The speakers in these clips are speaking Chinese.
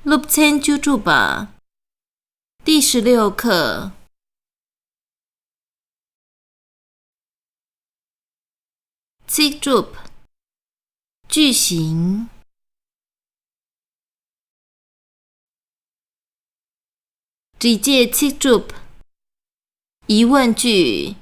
六千九十八，第16课。词组句型。直接词组疑问句。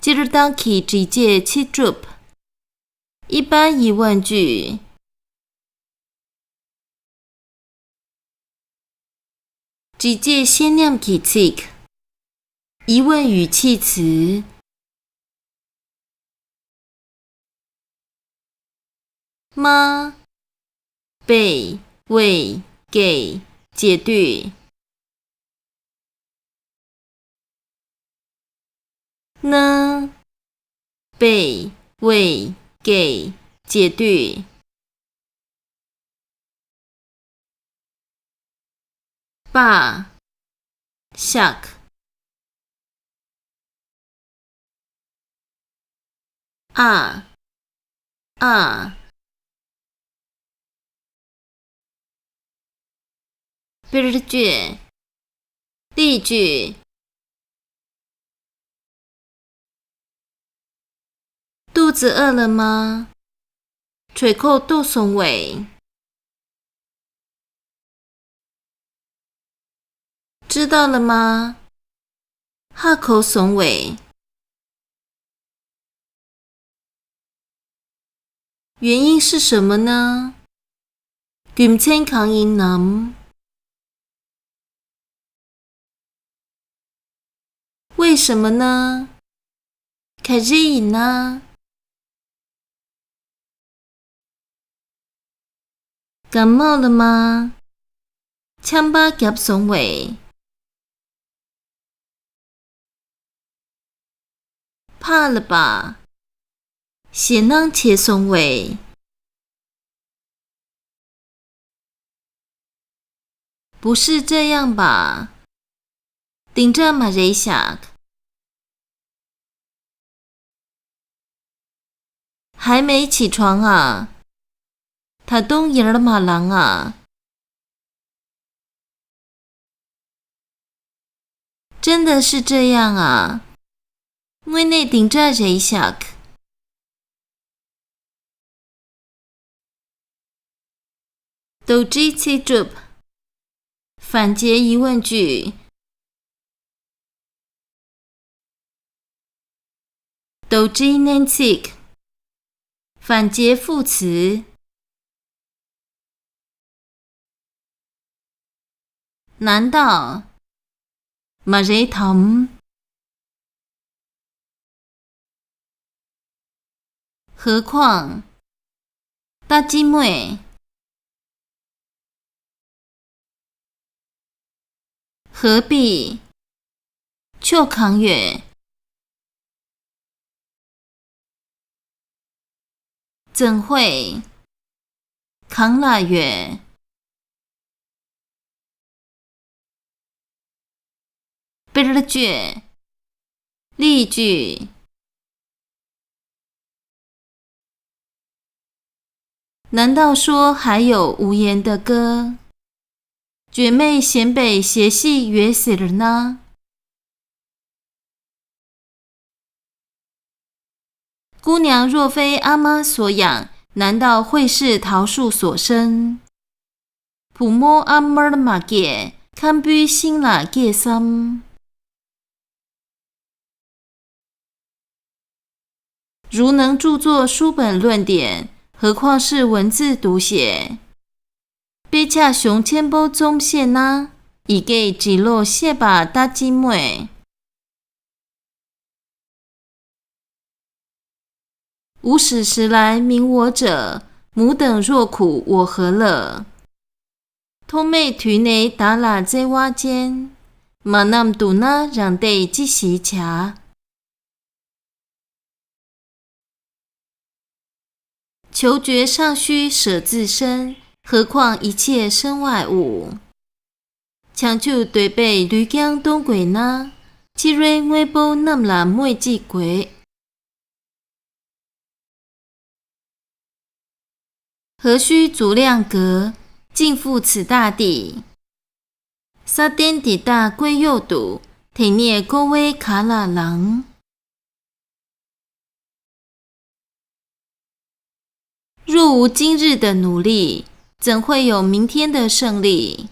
今日当起直接词组一般疑问句。直接先念起词疑问语气词。吗？被、为、给、解对。呢？被、为、给、解对。吧？shak。啊？别句。例句。肚子饿了吗？吹口肚松尾。知道了吗？哈口松尾。原因是什么呢？괜찮강인 남。为什么呢？开日饮呢？感冒了吗？枪巴夹松尾。怕了吧？血囊切松尾。不是这样吧？顶着马瑞下。还没起床啊？他东野了马郎啊？真的是这样啊？我内顶着瑞下。斗知词组反诘疑问句。斗知难词反诘副词。难道？马瑞汤。何况？大姊妹。何必？秋康月。怎会？康腊月。别句。例句。难道说还有无言的歌？姐妹先辈协系约死了呢？姑娘若非阿妈所养，难道会是桃树所生？父母阿妈的马给，看必心啦给心。如能著作书本论点，何况是文字读写？别恰熊千波中线呐，以给记录写把大姊妹。吾始时来明我者，母等若苦，我何乐？通妹腿内打拉在瓦间，马南杜那让得即时茶。求觉尚需舍自身，何况一切身外物？强就对背吕江东鬼呢？既然我不那么每季鬼。何须足量革，尽付此大地。沙颠底大归右堵，体涅勾威卡拉郎。若无今日的努力，怎会有明天的胜利？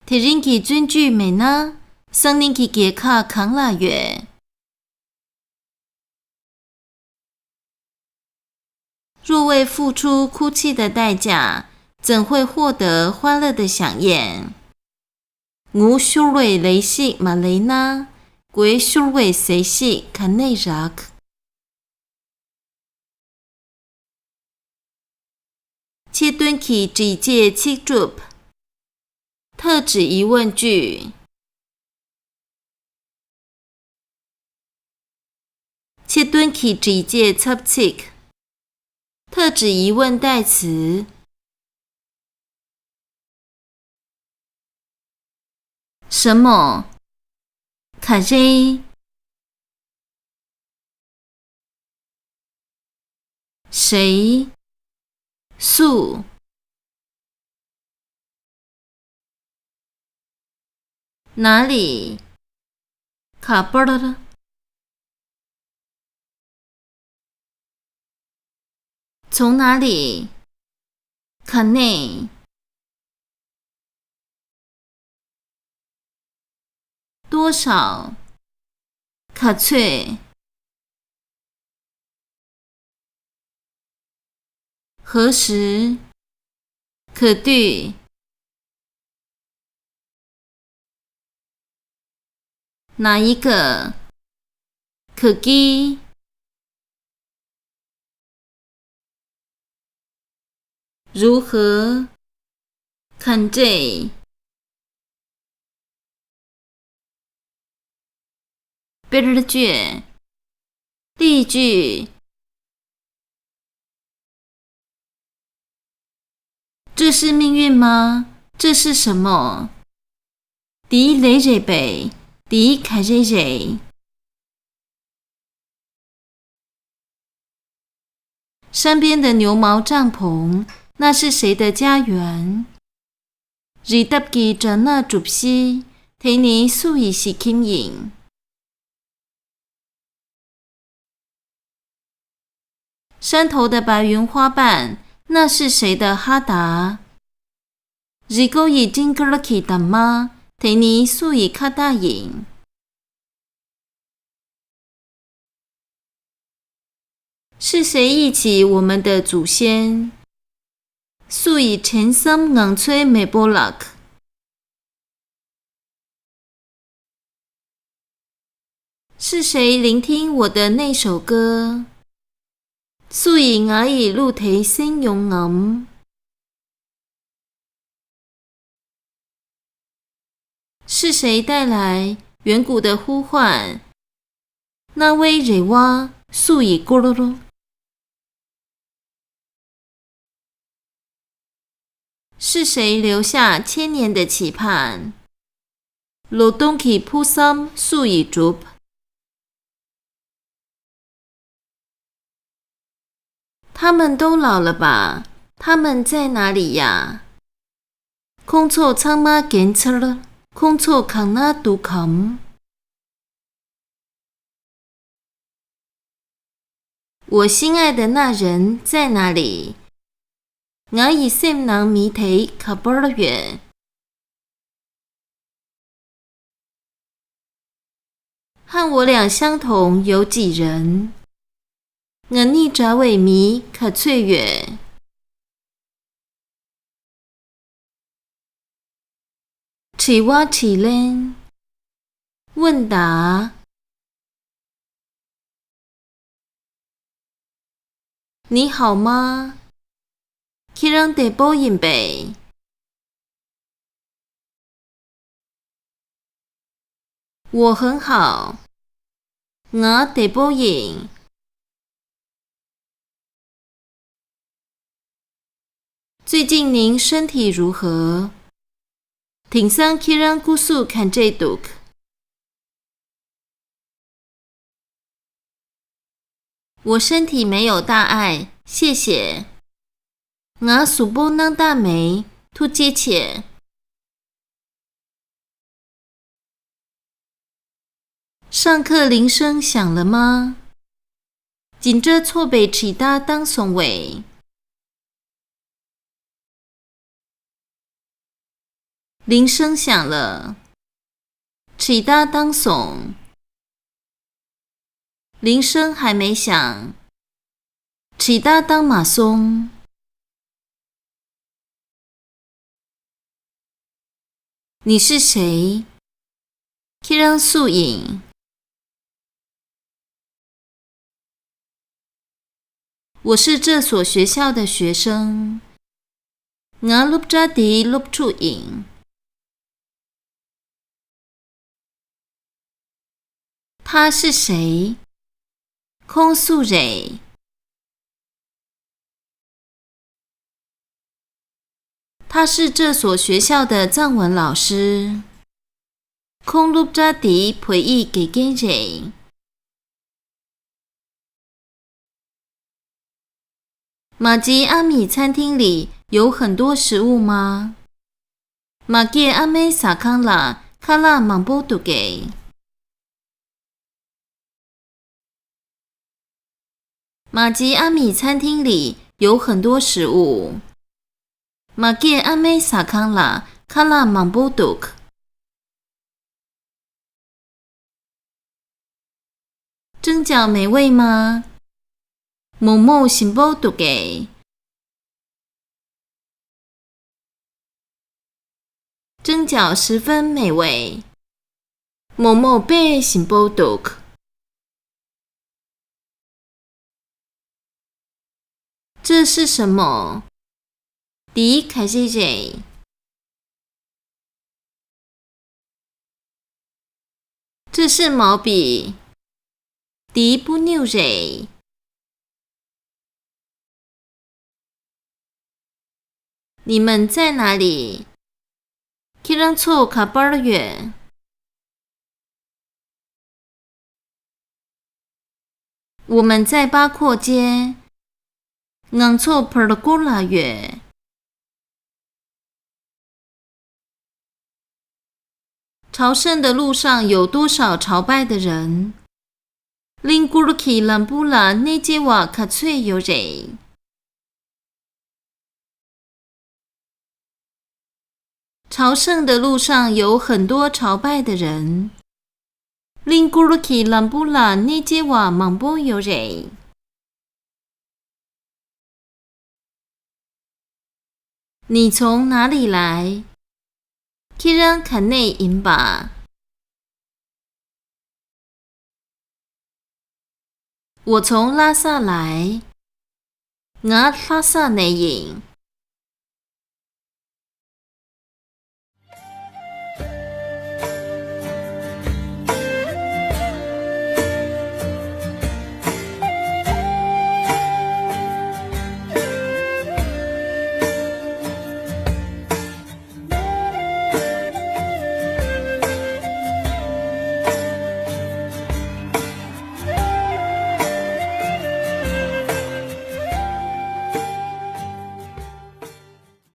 体人ki尊具美呢，生命ki给卡扛拉远。若未付出哭泣的代价，怎会获得欢乐的飨宴？吾修瑞雷西马雷纳，归修瑞谁西卡内拉克。切敦起只借七主，特指疑问句。切敦起只借插七，特指疑问代词。什么？卡谁？谁？素？哪里？卡巴拉？从哪里？卡内？多少？卡翠？何时？可对？哪一个？可基？如何？看这？别句？例句？这是命运吗？这是什么？迪雷瑞北，迪凯瑞瑞。山边的牛毛帐篷，那是谁的家园？日搭基着那主西，提尼素以是轻盈。山头的白云花瓣，那是谁的哈达？日高以金格勒基的吗？提尼素以卡大影。是谁忆起我们的祖先？素以陈森硬吹美波拉克。是谁聆听我的那首歌？素以我以露提声勇吟。是谁带来远古的呼唤？那威瑞哇素以咕噜噜。是谁留下千年的期盼？罗东基扑森素以竹。他们都老了吧？他们在哪里呀？空错苍妈检测了，空错康那杜康。我心爱的那人在哪里？我以心囊谜题卡波了远。和我俩相同有几人？我逆着萎靡可翠远。起哇起lên。问答。你好吗？去让得波引北。我很好。我得波引。最近您身体如何？挺桑去让姑苏看这读。我身体没有大碍，谢谢。我苏波能大梅突接切。上课铃声响了吗？紧着错被起大当松尾。铃声响了，起大当松。铃声还没响，起大当马松。你是谁？可以让素影。我是这所学校的学生。我录着的录出影。他是谁？空素蕊。他是这所学校的藏文老师。空录着的陪译给给蕊。马吉阿米餐厅里有很多食物吗？马吉阿美萨康拉卡拉芒波杜给。马吉阿米餐厅里有很多食物。马吉阿美萨康拉卡拉芒波杜克。蒸饺美味吗？某某行波杜给。蒸饺十分美味。某某被行波杜克。这是什么？迪开始蕊。这是毛笔。迪不扭蕊。你们在哪里？可以让错卡巴尔远。我们在八廓街。昂错帕尔古拉远。朝圣的路上有多少朝拜的人？林古鲁基兰布拉内杰瓦卡翠有人。朝圣的路上有很多朝拜的人。林古鲁基兰布拉内杰瓦芒波有人。你从哪里来？可以让坎内引吧。我从拉萨来。我拉萨内引。